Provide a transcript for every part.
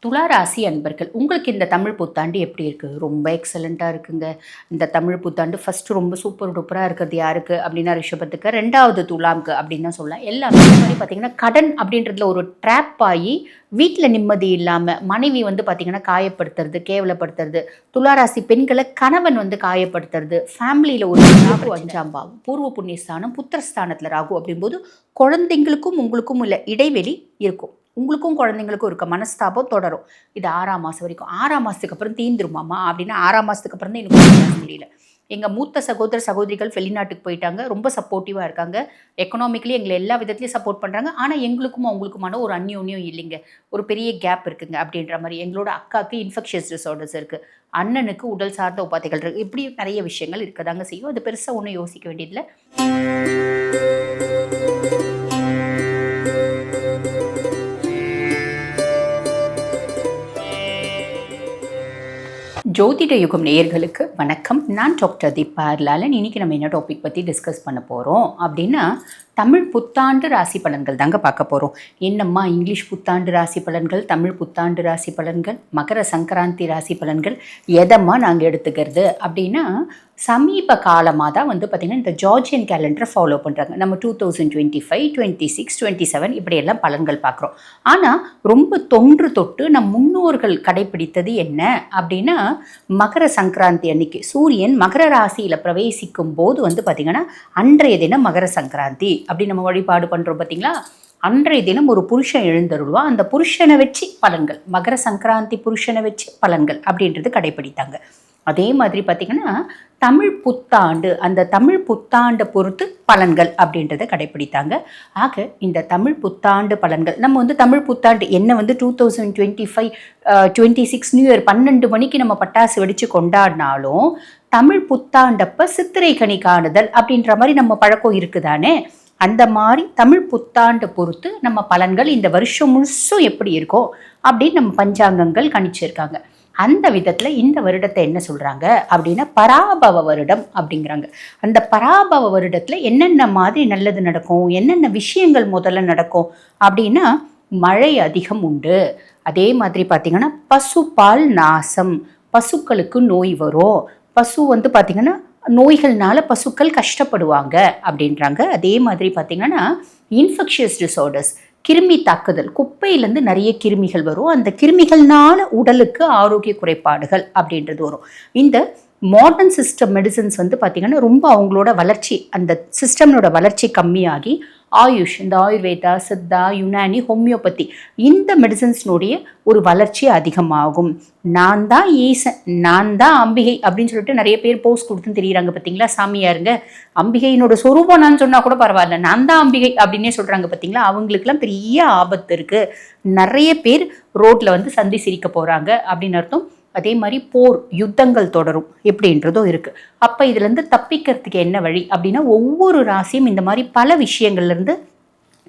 துலா ராசி அன்பர்கள், உங்களுக்கு இந்த தமிழ் புத்தாண்டு எப்படி இருக்குது? ரொம்ப எக்ஸலண்ட்டாக இருக்குங்க. இந்த தமிழ் புத்தாண்டு ஃபஸ்ட்டு ரொம்ப சூப்பர் டூப்பராக இருக்கிறது யாருக்கு அப்படின்னா ரிஷபத்துக்கு, 2வது துலாம்க்கு அப்படின்னு தான் சொல்லலாம். எல்லாமே இந்த மாதிரி பார்த்தீங்கன்னா கடன் அப்படின்றதுல ஒரு ட்ராப் ஆகி வீட்டில் நிம்மதி இல்லாமல் மனைவி வந்து பார்த்திங்கன்னா காயப்படுத்துறது, கேவலப்படுத்துறது, துளாராசி பெண்களை கணவன் வந்து காயப்படுத்துறது, ஃபேமிலியில் ஒரு ராகு 5ஆம் பாவம், பூர்வ புண்ணியஸ்தானம், புத்திரஸ்தானத்தில் ராகு அப்படிங்கும்போது குழந்தைங்களுக்கும் உங்களுக்கும் உள்ள இடைவெளி இருக்கும். உங்களுக்கும் குழந்தைங்களுக்கும் இருக்க மனஸ்தாபம் தொடரும். இது 6ஆம் மாதம் வரைக்கும். 6ஆம் மாதத்துக்கு அப்புறம் தீந்துருமாமா அப்படின்னா 6ஆம் மாதத்துக்கு அப்புறம் தான் எனக்கு முடியல. எங்கள் மூத்த சகோதரிகள் வெளிநாட்டுக்கு போயிட்டாங்க. ரொம்ப சப்போர்ட்டிவாக இருக்காங்க. எக்கனாமிக்கலி எங்களை எல்லா விதத்துலையும் சப்போர்ட் பண்ணுறாங்க. ஆனால் எங்களுக்கும் அவங்களுக்குமான ஒரு அந்யோன்யம் இல்லைங்க. ஒரு பெரிய கேப் இருக்குங்க அப்படின்ற மாதிரி. எங்களோட அக்காவுக்கு இன்ஃபெக்ஷியஸ் டிசார்டர்ஸ் இருக்குது. அண்ணனுக்கு உடல் சார்ந்த உபாதைகள் இருக்குது. இப்படி நிறைய விஷயங்கள் இருக்கதாங்க செய்யும். அது பெருசாக ஒன்றும் யோசிக்க வேண்டியதில்லை. ஜோதிட யுகம் நேயர்களுக்கு வணக்கம். நான் டாக்டர் தீபா லாலன். இன்றைக்கி நம்ம என்ன டாபிக் பற்றி டிஸ்கஸ் பண்ண போகிறோம் அப்படின்னா, தமிழ் புத்தாண்டு ராசி பலன்கள் தாங்க பார்க்க போகிறோம். என்னம்மா இங்கிலீஷ் புத்தாண்டு ராசி பலன்கள், தமிழ் புத்தாண்டு ராசி பலன்கள், மகர சங்கராந்தி ராசி பலன்கள் எதம்மா நாங்கள் எடுத்துக்கிறது அப்படின்னா, சமீப காலமாக தான் வந்து பார்த்திங்கன்னா இந்த ஜார்ஜியன் கேலண்டரை ஃபாலோ பண்ணுறாங்க. நம்ம 2025, 26, 27 இப்படியெல்லாம் பலன்கள் பார்க்குறோம். ஆனால் ரொம்ப தொன்று தொட்டு நம் முன்னோர்கள் கடைப்பிடித்தது என்ன அப்படின்னா, மகர சங்கராந்தி அன்னைக்கு சூரியன் மகர ராசியில் பிரவேசிக்கும் போது வந்து பார்த்திங்கன்னா அன்றைய தினம் மகர சங்கராந்தி அப்படி நம்ம வழிபாடு பண்ணுறோம் பார்த்தீங்களா. அன்றைய தினம் ஒரு புருஷன் எழுந்தருள்வா. அந்த புருஷனை வச்சு பலன்கள், மகர சங்கராந்தி புருஷனை வச்சு பலன்கள் அப்படின்றது கடைப்பிடித்தாங்க. அதே மாதிரி பார்த்திங்கன்னா தமிழ் புத்தாண்டு, அந்த தமிழ் புத்தாண்டை பொறுத்து பலன்கள் அப்படின்றத கடைப்பிடித்தாங்க. ஆக இந்த தமிழ் புத்தாண்டு பலன்கள் நம்ம வந்து தமிழ் புத்தாண்டு என்ன வந்து 2025, 26 நியூ இயர் 12 மணிக்கு நம்ம பட்டாசு வெடித்து கொண்டாடினாலும் தமிழ் புத்தாண்டப்ப சித்திரை கனி காணுதல் அப்படின்ற மாதிரி நம்ம பழக்கம் இருக்குதானே. அந்த மாதிரி தமிழ் புத்தாண்டை பொறுத்து நம்ம பலன்கள் இந்த வருஷம் முழுசும் எப்படி இருக்கோ அப்படின்னு நம்ம பஞ்சாங்கங்கள் கணிச்சிருக்காங்க. அந்த விதத்தில் இந்த வருடத்தை என்ன சொல்கிறாங்க அப்படின்னா பராபவ வருடம் அப்படிங்கிறாங்க. அந்த பராபவ வருடத்தில் என்னென்ன மாதிரி நல்லது நடக்கும், என்னென்ன விஷயங்கள் முதல்ல நடக்கும் அப்படின்னா, மழை அதிகம் உண்டு. அதே மாதிரி பார்த்திங்கன்னா பசுப்பால் நாசம், பசுக்களுக்கு நோய் வரும். பசு வந்து பார்த்திங்கன்னா நோய்கள்னால பசுக்கள் கஷ்டப்படுவாங்க அப்படின்றாங்க. அதே மாதிரி பார்த்திங்கன்னா இன்ஃபெக்ஷியஸ் டிசார்டர்ஸ், கிருமி தாக்குதல், குப்பையிலேருந்து நிறைய கிருமிகள் வரும். அந்த கிருமிகள்னால உடலுக்கு ஆரோக்கிய குறைபாடுகள் அப்படின்றது வரும். இந்த மாடர்ன் சிஸ்டம் மெடிசன்ஸ் வந்து பார்த்திங்கன்னா ரொம்ப அவங்களோட வளர்ச்சி, அந்த சிஸ்டமோட வளர்ச்சி கம்மியாகி ஆயுஷ், இந்த ஆயுர்வேதா, சித்தா, யுனானி, ஹோமியோபதி இந்த மெடிசன்ஸ்னுடைய ஒரு வளர்ச்சி அதிகமாகும். நான் தான் ஈசன், நான் தான் அம்பிகை அப்படின்னு சொல்லிட்டு நிறைய பேர் போஸ்ட் கொடுத்துன்னு தெரியுறாங்க பார்த்தீங்களா. சாமியாருங்க, அம்பிகையினோட சொரூபம் நான் சொன்னால் கூட பரவாயில்ல, நான் தான் அம்பிகை அப்படின்னே சொல்கிறாங்க பார்த்தீங்களா. அவங்களுக்குலாம் பெரிய ஆபத்து இருக்குது. நிறைய பேர் ரோட்டில் வந்து சந்தி சிரிக்க போகிறாங்க அப்படின்னு அர்த்தம். அதே மாதிரி போர், யுத்தங்கள் தொடரும் எப்படின்றதும் இருக்குது. அப்போ இதுலேருந்து தப்பிக்கிறதுக்கு என்ன வழி அப்படின்னா, ஒவ்வொரு ராசியும் இந்த மாதிரி பல விஷயங்கள்லேருந்து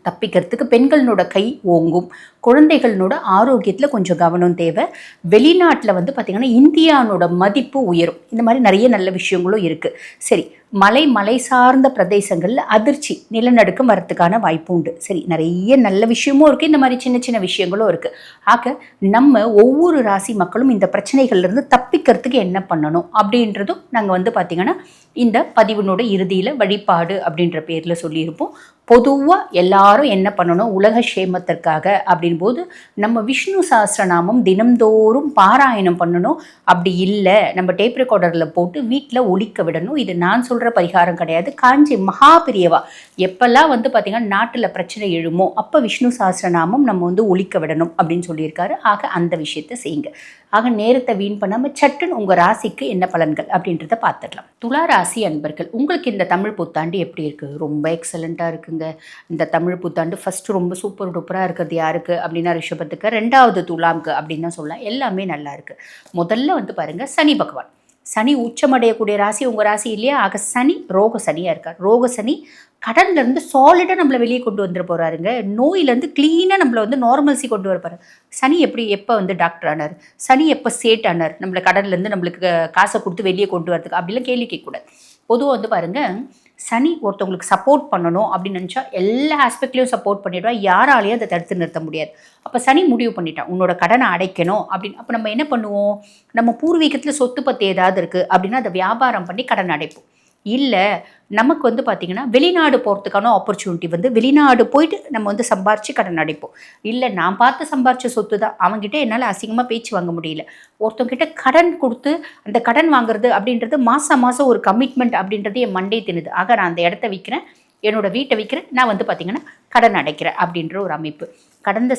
தப்பிக்கிறதுக்கு பெண்களோட கை ஓங்கும். குழந்தைகளோட ஆரோக்கியத்தில் கொஞ்சம் கவனம் தேவை. வெளிநாட்டில் வந்து பார்த்திங்கன்னா இந்தியானோட மதிப்பு உயரும். இந்த மாதிரி நிறைய நல்ல விஷயங்களும் இருக்குது. சரி, மலை சார்ந்த பிரதேசங்களில் அதிர்ச்சி, நிலநடுக்கம் வரத்துக்கான வாய்ப்பு உண்டு. சரி, நிறைய நல்ல விஷயமும் இருக்குது, இந்த மாதிரி சின்ன சின்ன விஷயங்களும் இருக்குது. ஆக நம்ம ஒவ்வொரு ராசி மக்களும் இந்த பிரச்சனைகள்லேருந்து தப்பிக்கிறதுக்கு என்ன பண்ணணும் அப்படின்றதும் நாங்கள் வந்து பார்த்திங்கன்னா இந்த பதிவினோட இறுதியில் வழிபாடு அப்படின்ற பேரில் சொல்லியிருப்போம். பொதுவாக எல்லாரும் என்ன பண்ணணும், உலக க்ஷேமத்திற்காக அப்படின்போது நம்ம விஷ்ணு சஹஸ்ரநாமம் தினம்தோறும் பாராயணம் பண்ணணும். அப்படி இல்லை நம்ம டேப் ரெக்கார்டரில் போட்டு வீட்டில் ஒலிக்க விடணும். இது நான் சொல்கிற பரிகாரம் கிடையாது. காஞ்சி மகாபிரியவா எப்பெல்லாம் வந்து பார்த்திங்கன்னா நாட்டில் பிரச்சனை எழுமோ அப்போ விஷ்ணு சஹஸ்ரநாமம் நம்ம வந்து ஒலிக்க விடணும் அப்படின்னு சொல்லியிருக்காரு. ஆக அந்த விஷயத்தை செய்யுங்க. ஆக நேரத்தை வீண் பண்ணாமல் சட்டுன்னு உங்கள் ராசிக்கு என்ன பலன்கள் அப்படின்றத பார்த்துக்கலாம். துலா ராசி அன்பர்கள், உங்களுக்கு இந்த தமிழ் புத்தாண்டு எப்படி இருக்குது? ரொம்ப எக்ஸலண்ட்டாக இருக்குங்க. இந்த தமிழ் புத்தாண்டு ஃபஸ்ட்டு ரொம்ப சூப்பர் டூப்பராக இருக்கிறது யாருக்கு அப்படின்னா ரிஷபத்துக்கு, 2வது துலாம்க்கு அப்படின்னு தான் சொல்லலாம். எல்லாமே நல்லா இருக்குது. முதல்ல வந்து பாருங்கள், சனி பகவான், சனி உச்சமடையக்கூடிய ராசி உங்கள் ராசி இல்லையா. ஆக சனி ரோக சனியாக இருக்கார். ரோக சனி கடன்லேருந்து சாலிடாக நம்மளை வெளியே கொண்டு வந்துட போகிறாருங்க. நோயிலேருந்து க்ளீனாக நம்மளை வந்து நார்மல்சி கொண்டு வர போகிறார். சனி எப்போ வந்து டாக்டர் ஆனார், சனி எப்போ சேட் ஆனார், நம்மளை கடன்லேருந்து நம்மளுக்கு காசை கொடுத்து வெளியே கொண்டு வரதுக்கு அப்படிலாம் கேள்வி கேட்கக்கூடாது. பொதுவாக வந்து பாருங்கள், சனி ஒருத்தவங்களுக்கு சப்போர்ட் பண்ணணும் அப்படின்னு நினச்சா எல்லா ஆஸ்பெக்ட்லேயும் சப்போர்ட் பண்ணிவிடுவா, யாராலையும் அதை தடுத்து நிறுத்த முடியாது. அப்போ சனி முடிவு பண்ணிட்டான் உன்னோட கடனை அடைக்கணும் அப்படின்னு. அப்போ நம்ம என்ன பண்ணுவோம், நம்ம பூர்வீகத்தில் சொத்து பற்றி ஏதாவது இருக்குது அப்படின்னா அதை வியாபாரம் பண்ணி கடன் அடைப்போம். இல்லை நமக்கு வந்து பார்த்திங்கன்னா வெளிநாடு போகிறதுக்கான ஆப்பர்ச்சுனிட்டி வந்து வெளிநாடு போயிட்டு நம்ம வந்து சம்பாரித்து கடன் அடைப்போம். இல்லை நான் பார்த்து சம்பாரித்த சொத்து தான், அவங்ககிட்ட என்னால் அசிங்கமாக பேச்சு வாங்க முடியல, ஒருத்தவங்கிட்ட கடன் கொடுத்து அந்த கடன் வாங்குறது அப்படின்றது மாதம் மாதம் ஒரு கமிட்மெண்ட் அப்படின்றது என் மண்டே தின்னுது. ஆக நான் அந்த இடத்த விற்கிறேன், என்னோடய வீட்டை விற்கிறேன், நான் வந்து பார்த்திங்கன்னா கடன் அடைக்கிறேன் அப்படின்ற ஒரு அமைப்பு. கடந்த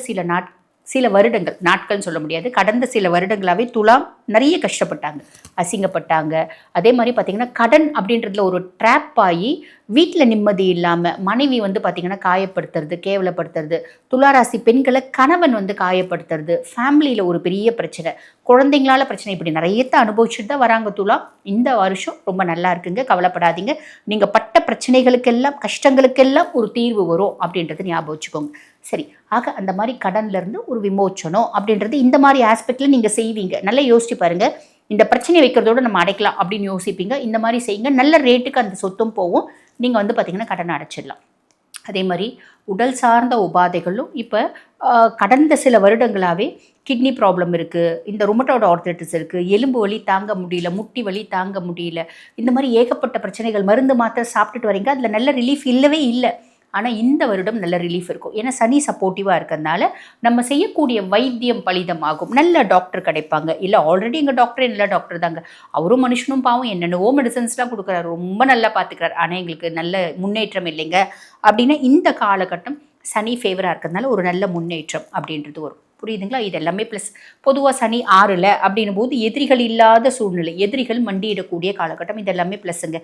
சில வருடங்கள், நாட்கள்னு சொல்ல முடியாது, கடந்த சில வருடங்களாகவே துலாம் நிறைய கஷ்டப்பட்டாங்க, அசிங்கப்பட்டாங்க. அதே மாதிரி பார்த்திங்கன்னா கடன் அப்படின்றதுல ஒரு ட்ராப் ஆகி வீட்டில் நிம்மதி இல்லாமல் மனைவி வந்து பார்த்திங்கன்னா காயப்படுத்துறது, கேவலப்படுத்துறது, துளாராசி பெண்களை கணவன் வந்து காயப்படுத்துறது, ஃபேமிலியில் ஒரு பெரிய பிரச்சனை, குழந்தைங்களால பிரச்சனை, இப்படி நிறையத்தை அனுபவிச்சுட்டு தான் வராங்க துலாம். இந்த வருஷம் ரொம்ப நல்லா இருக்குங்க, கவலைப்படாதீங்க. நீங்கள் பட்ட பிரச்சனைகளுக்கெல்லாம் கஷ்டங்களுக்கெல்லாம் ஒரு தீர்வு வரும் அப்படின்றது ஞாபகம் வச்சுக்கோங்க. சரி, ஆக அந்த மாதிரி கடன்லேருந்து ஒரு விமோச்சனம் அப்படின்றது இந்த மாதிரி ஆஸ்பெக்டில் நீங்கள் செய்வீங்க. நல்லா யோசிச்சு பாருங்கள், இந்த பிரச்சனை வைக்கிறதோட நம்ம அடைக்கலாம் அப்படின்னு யோசிப்பீங்க. இந்த மாதிரி செய்யுங்க, நல்ல ரேட்டுக்கு அந்த சொத்தும் போகும், நீங்கள் வந்து பார்த்திங்கன்னா கடனை அடைச்சிடலாம். அதே மாதிரி உடல் சார்ந்த உபாதைகளும் இப்போ கடந்த சில வருடங்களாகவே கிட்னி ப்ராப்ளம் இருக்குது, இந்த ருமட்டாய்டு ஆர்த்ரைட்டிஸ் இருக்குது, எலும்பு வலி தாங்க முடியல, முட்டி வலி தாங்க முடியல, இந்த மாதிரி ஏகப்பட்ட பிரச்சனைகள், மருந்து மாத்திரை சாப்பிட்டுட்டு வரீங்க, அதில் நல்ல ரிலீஃப் இல்லவே இல்லை. ஆனால் இந்த வருடம் நல்ல ரிலீஃப் இருக்கும். ஏன்னா சனி சப்போர்ட்டிவாக இருக்கிறதுனால நம்ம செய்யக்கூடிய வைத்தியம் பலிதமாகும், நல்ல டாக்டர் கிடைப்பாங்க. இல்லை ஆல்ரெடி எங்கள் டாக்டரே நல்ல டாக்டர் தாங்க, அவரும் மனுஷனும் பாவம் என்னென்னவோ மெடிசன்ஸ்லாம் கொடுக்குறாரு, ரொம்ப நல்லா பார்த்துக்கிறார், ஆனால் எங்களுக்கு நல்ல முன்னேற்றம் இல்லைங்க அப்படின்னா இந்த காலகட்டம் சனி ஃபேவராக இருக்கிறதுனால ஒரு நல்ல முன்னேற்றம் அப்படின்றது வரும். புரியுதுங்களா? இது எல்லாமே ப்ளஸ். பொதுவாக சனி 6ல் அப்படின்னும் போது எதிரிகள் இல்லாத சூழ்நிலை, எதிரிகள் மண்டியிடக்கூடிய காலகட்டம், இது எல்லாமே ப்ளஸ்ஸுங்க.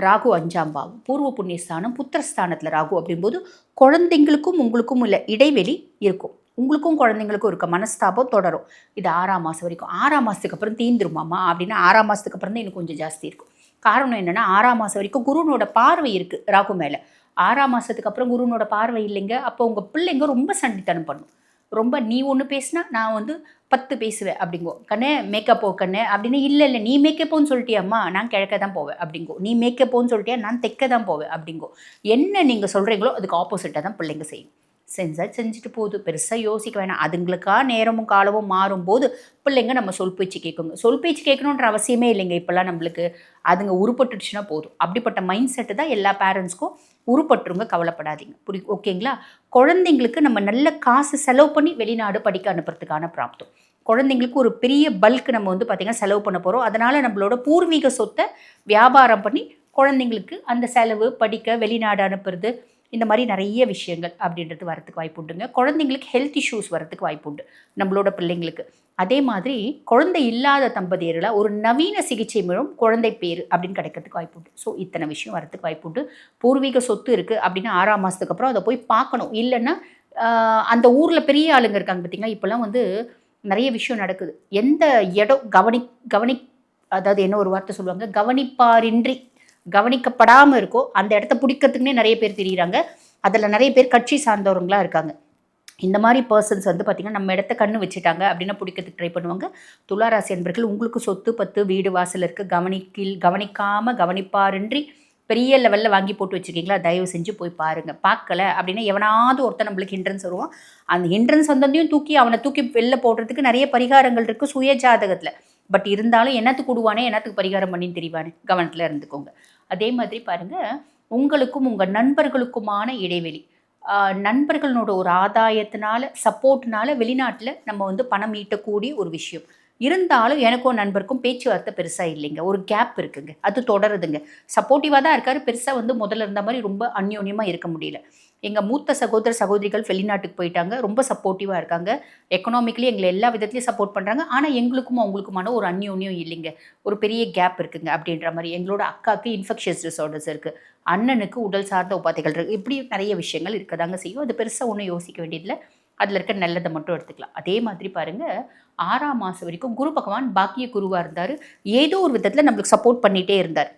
ராகு 5ஆம் பாவம், பூர்வ புண்ணியஸ்தானம், புத்திரஸ்தானத்தில் ராகு அப்படிங்கும்போது குழந்தைங்களுக்கும் உங்களுக்கும் உள்ள இடைவெளி இருக்கும், உங்களுக்கும் குழந்தைங்களுக்கும் இருக்க மனஸ்தாபம் தொடரும். இது 6ஆம் மாதம் வரைக்கும். 6ஆம் மாதத்துக்கு அப்புறம் தீந்துருமாமா அப்படின்னா 6ஆம் மாதத்துக்கு அப்புறம் தான் இன்னும் கொஞ்சம் ஜாஸ்தி இருக்கும். காரணம் என்னென்னா 6ஆம் மாதம் வரைக்கும் குருனோட பார்வை இருக்குது ராகு மேலே. 6ஆம் மாதத்துக்கு அப்புறம் குருனோட பார்வை இல்லைங்க. அப்போ உங்கள் பிள்ளைங்க ரொம்ப சண்டித்தனம் பண்ணும், ரொம்ப நீ ஒன்று பேசினா நான் வந்து 10 பேசுவேன் அப்படிங்கோ. கண்ணே மேக்கப்போ கண்ணே அப்படின்னு, இல்லை நீ மேக்கப்போன்னு சொல்லிட்டியாம்மா நான் கிழக்க தான் போவேன் அப்படிங்கோ, நீ மேக்கப்போன்னு சொல்லிட்டியா நான் தெற்க தான் போவேன் அப்படிங்கோ. என்ன நீங்கள் சொல்கிறீங்களோ அதுக்கு ஆப்போசிட்டாக தான் பிள்ளைங்க செய்யும். செஞ்சுட்டு போகுது, பெருசாக யோசிக்க வேணாம். அதுங்களுக்கா நேரமும் காலமும் மாறும்போது பிள்ளைங்க நம்ம சொல் பேச்சு கேட்குங்க. சொல் பேச்சு கேட்கணுன்ற அவசியமே இல்லைங்க இப்போல்லாம் நம்மளுக்கு, அதுங்க உருப்பட்டுச்சுன்னா போதும். அப்படிப்பட்ட மைண்ட் செட்டு தான் எல்லா பேரண்ட்ஸ்க்கும். உருப்பட்டுருங்க, கவலைப்படாதீங்க. ஓகேங்களா? குழந்தைங்களுக்கு நம்ம நல்ல காசு செலவு பண்ணி வெளிநாடு படிக்க அனுப்புறதுக்கான பிராப்தம். குழந்தைங்களுக்கு ஒரு பெரிய பல்க் நம்ம வந்து பார்த்திங்கன்னா செலவு பண்ண போகிறோம். அதனால் நம்மளோட பூர்வீக சொத்தை வியாபாரம் பண்ணி குழந்தைங்களுக்கு அந்த செலவு, படிக்க, வெளிநாடு அனுப்புறது, இந்த மாதிரி நிறைய விஷயங்கள் அப்படின்றது வரத்துக்கு வாய்ப்பு உண்டுங்க. குழந்தைங்களுக்கு ஹெல்த் இஷ்யூஸ் வரத்துக்கு வாய்ப்பு உண்டு நம்மளோட பிள்ளைங்களுக்கு. அதே மாதிரி குழந்தை இல்லாத தம்பதியர்களாக ஒரு நவீன சிகிச்சை மூலம் குழந்தை பேர் அப்படின்னு கிடைக்கிறதுக்கு வாய்ப்பு உண்டு. ஸோ இத்தனை விஷயம் வரத்துக்கு வாய்ப்பு உண்டு. பூர்வீக சொத்து இருக்குது அப்படின்னா 6ஆம் மாதத்துக்கு அப்புறம் அதை போய் பார்க்கணும். இல்லைன்னா அந்த ஊரில் பெரிய ஆளுங்க இருக்காங்க பார்த்திங்களா, இப்போல்லாம் வந்து நிறைய விஷயம் நடக்குது. எந்த இடம் கவனி அதாவது என்ன ஒரு வார்த்தை சொல்லுவாங்க, கவனிப்பாரின்றி கவனிக்கப்படாமல் இருக்கோ அந்த இடத்த பிடிக்கிறதுக்குன்னே நிறைய பேர் தெரியுறாங்க. அதில் நிறைய பேர் கட்சி சார்ந்தவங்களாக இருக்காங்க. இந்த மாதிரி பர்சன்ஸ் வந்து பார்த்திங்கன்னா நம்ம இடத்த கண்ணு வச்சுட்டாங்க அப்படின்னா பிடிக்கிறதுக்கு ட்ரை பண்ணுவாங்க. துளாராசி அன்பர்கள், உங்களுக்கு சொத்து பத்து வீடு வாசல் இருக்குது, கவனிக்காமல் கவனிப்பாரின்றி பெரிய லெவலில் வாங்கி போட்டு வச்சுருக்கீங்களா, தயவு செஞ்சு போய் பாருங்கள். பார்க்கல அப்படின்னா எவனாவது ஒருத்தர் நம்மளுக்கு ஹிண்ட்ரன்ஸ் வருவான். அந்த ஹிண்ட்ரன்ஸ் வந்ததையும் அவனை தூக்கி வெளில போடுறதுக்கு நிறைய பரிகாரங்கள் இருக்குது சுய ஜாதகத்தில். பட் இருந்தாலும் என்னத்துக்கு கூடுவானே, என்னத்துக்கு பரிகாரம் பண்ணின்னு தெரிவானே, கவனத்தில் இருந்துக்கோங்க. அதே மாதிரி பாருங்கள், உங்களுக்கும் உங்கள் நண்பர்களுக்குமான இடைவெளி, நண்பர்களோட ஒரு ஆதாயத்தினால சப்போர்ட்னால வெளிநாட்டில் நம்ம வந்து பணம் ஈட்டக்கூடிய ஒரு விஷயம் இருந்தாலும் எனக்கும் நண்பருக்கும் பேச்சுவார்த்தை பெருசாக இல்லைங்க, ஒரு கேப் இருக்குங்க, அது தொடருதுங்க. சப்போர்ட்டிவாக தான் இருக்கார், பெருசாக வந்து முதல்ல இருந்த மாதிரி ரொம்ப அந்யோன்யமாக இருக்க முடியல. எங்கள் மூத்த சகோதரிகள் வெளிநாட்டுக்கு போயிட்டாங்க, ரொம்ப சப்போர்ட்டிவாக இருக்காங்க, எக்கனாமிக்கலி எங்களை எல்லா விதத்துலையும் சப்போர்ட் பண்ணுறாங்க. ஆனால் எங்களுக்கும் அவங்களுக்குமான ஒரு அந்யோன்யம் இல்லைங்க, ஒரு பெரிய கேப் இருக்குங்க அப்படின்ற மாதிரி. எங்களோட அக்காவுக்கு இன்ஃபெக்ஷியஸ் டிசார்டர்ஸ் இருக்குது, அண்ணனுக்கு உடல் சார்ந்த உபாதைகள் இருக்குது, இப்படி நிறைய விஷயங்கள் இருக்கதாங்க செய்யும். அது பெருசாக ஒன்றும் யோசிக்க வேண்டியதில்லை, அதில் இருக்க நல்லதை மட்டும் எடுத்துக்கலாம். அதே மாதிரி பாருங்கள், 6ஆம் மாதம் வரைக்கும் குரு பகவான் பாக்கிய குருவாக இருந்தார், ஏதோ ஒரு விதத்தில் நம்மளுக்கு சப்போர்ட் பண்ணிகிட்டே இருந்தார்.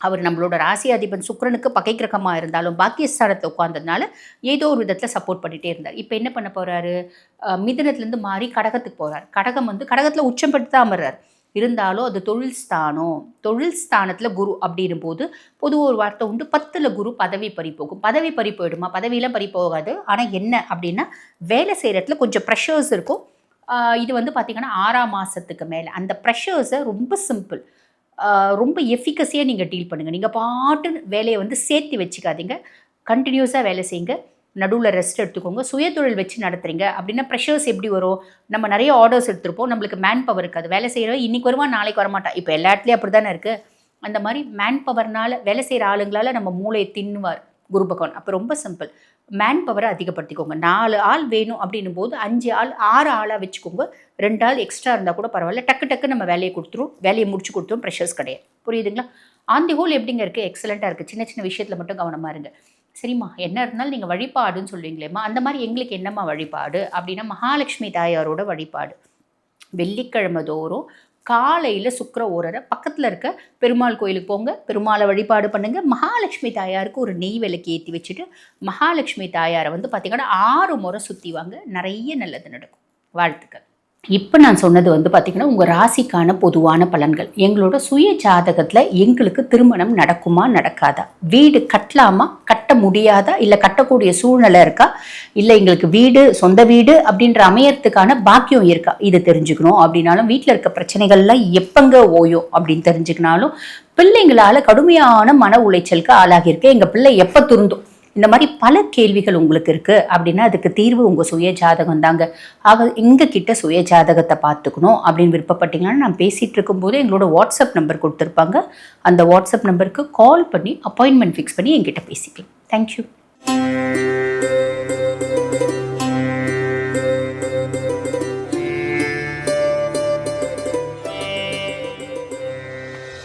அவர் நம்மளோட ராசி அதிபன் சுக்கிரனுக்கு பகை கிரகமாக இருந்தாலும் பாக்கியஸ்தானத்தை உட்கார்ந்ததுனால ஏதோ ஒரு விதத்தில் சப்போர்ட் பண்ணிகிட்டே இருந்தார். இப்போ என்ன பண்ண போகிறாரு, மிதுனத்துலேருந்து மாறி கடகத்துக்கு போகிறார். கடகம் வந்து கடகத்தில் உச்சம் பெற்று தான் அமர்றார். இருந்தாலும் அது தொழில் ஸ்தானத்தில் குரு அப்படின்னும் போது பொதுவாக ஒரு வார்த்தை உண்டு, 10ல் குரு பதவி பறி போகும். பதவி பறி போயிடுமா? பதவியெல்லாம் பறி போகாது. ஆனால் என்ன அப்படின்னா வேலை செய்கிற இடத்துல கொஞ்சம் ப்ரெஷர்ஸ் இருக்கும். இது வந்து பார்த்திங்கன்னா 6ஆம் மாதத்துக்கு மேலே அந்த ப்ரெஷர்ஸை ரொம்ப சிம்பிள், ரொம்ப எஃபிகஸியாக நீங்கள் டீல் பண்ணுங்கள். நீங்கள் பாட்டு வேலையை வந்து சேர்த்து வச்சுக்காதீங்க, கண்டினியூஸாக வேலை செய்யுங்க, நடுவில் ரெஸ்ட் எடுத்துக்கோங்க. சுயதொழில் வச்சு நடத்துகிறீங்க அப்படின்னா ப்ரெஷர்ஸ் எப்படி வரும்? நம்ம நிறைய ஆர்டர்ஸ் எடுத்துருப்போம், நம்மளுக்கு மேன் பவர் இருக்காது. வேலை செய்கிறவங்க இன்றைக்கி வருவான் நாளைக்கு வரமாட்டான். இப்போ எல்லா இடத்துலையும் அப்படி தானே இருக்குது. அந்த மாதிரி மேன் பவர்னால் வேலை செய்கிற ஆளுங்களால் நம்ம மூளையை தின்னுவார் குரு பகவான். அப்போ ரொம்ப சிம்பிள், மேன் பவரை அதிகப்படுத்திக்கோங்க. 4 ஆள் வேணும் அப்படின்னும் போது 5 ஆள் 6 ஆளாக வச்சுக்கோங்க. 2 ஆள் எக்ஸ்ட்ரா இருந்தால் கூட பரவாயில்ல. டக்கு நம்ம வேலையை முடிச்சு கொடுத்துரும். ப்ரெஷர்ஸ் கிடையாது. புரியுதுங்களா? ஆன் தி ஹோல் எப்படிங்க இருக்குது? எக்ஸலண்ட்டாக இருக்குது. சின்ன விஷயத்தில் மட்டும் கவனமாக இருங்க. சரிம்மா, என்ன இருந்தாலும் நீங்கள் வழிபாடுன்னு சொல்லுவீங்களேம்மா, அந்த மாதிரி எங்களுக்கு என்னம்மா வழிபாடு அப்படின்னா மகாலட்சுமி தாயாரோட வழிபாடு. வெள்ளிக்கிழமை தோறும் காலையில் சுக்கிர ஓரரை பக்கத்தில் இருக்க பெருமாள் கோயிலுக்கு போங்க, பெருமாளை வழிபாடு பண்ணுங்கள். மகாலட்சுமி தாயாருக்கு ஒரு நெய் விளக்கு ஏற்றி வச்சுட்டு மகாலட்சுமி தாயாரை வந்து பார்த்திங்கன்னா 6 முறை சுற்றி வாங்க. நிறைய நல்லது நடக்கும். வாழ்த்துக்கள். இப்போ நான் சொன்னது வந்து பார்த்திங்கன்னா உங்கள் ராசிக்கான பொதுவான பலன்கள். எங்களோட சுய ஜாதகத்தில் எங்களுக்கு திருமணம் நடக்குமா நடக்காதா, வீடு கட்டலாமா கட்ட முடியாதா, இல்லை கட்டக்கூடிய சூழ்நிலை இருக்கா, இல்லை எங்களுக்கு வீடு சொந்த வீடு அப்படின்ற அமையறதுக்கான பாக்கியம் இருக்கா, இது தெரிஞ்சுக்கணும் அப்படின்னாலும், வீட்டில் இருக்க பிரச்சனைகள்லாம் எப்பங்க ஓயும் அப்படின்னு தெரிஞ்சுக்கினாலும், பிள்ளைங்களால் கடுமையான மன உளைச்சலுக்கு ஆளாகியிருக்கேன், எங்கள் பிள்ளை எப்போ திருந்தும், இந்த மாதிரி பல கேள்விகள் உங்களுக்கு இருக்குது அப்படின்னா அதுக்கு தீர்வு உங்கள் சுய ஜாதகம் தாங்க. ஆக எங்கள் கிட்ட சுய ஜாதகத்தை பார்த்துக்கணும் அப்படின்னு விருப்பப்பட்டீங்கன்னா, நான் பேசிகிட்டு இருக்கும்போது எங்களோட வாட்ஸ்அப் நம்பர் கொடுத்துருப்பாங்க. அந்த வாட்ஸ்அப் நம்பருக்கு கால் பண்ணி அப்பாயின்மெண்ட் ஃபிக்ஸ் பண்ணி என்கிட்ட பேசிக்கலாம். தேங்க்யூ.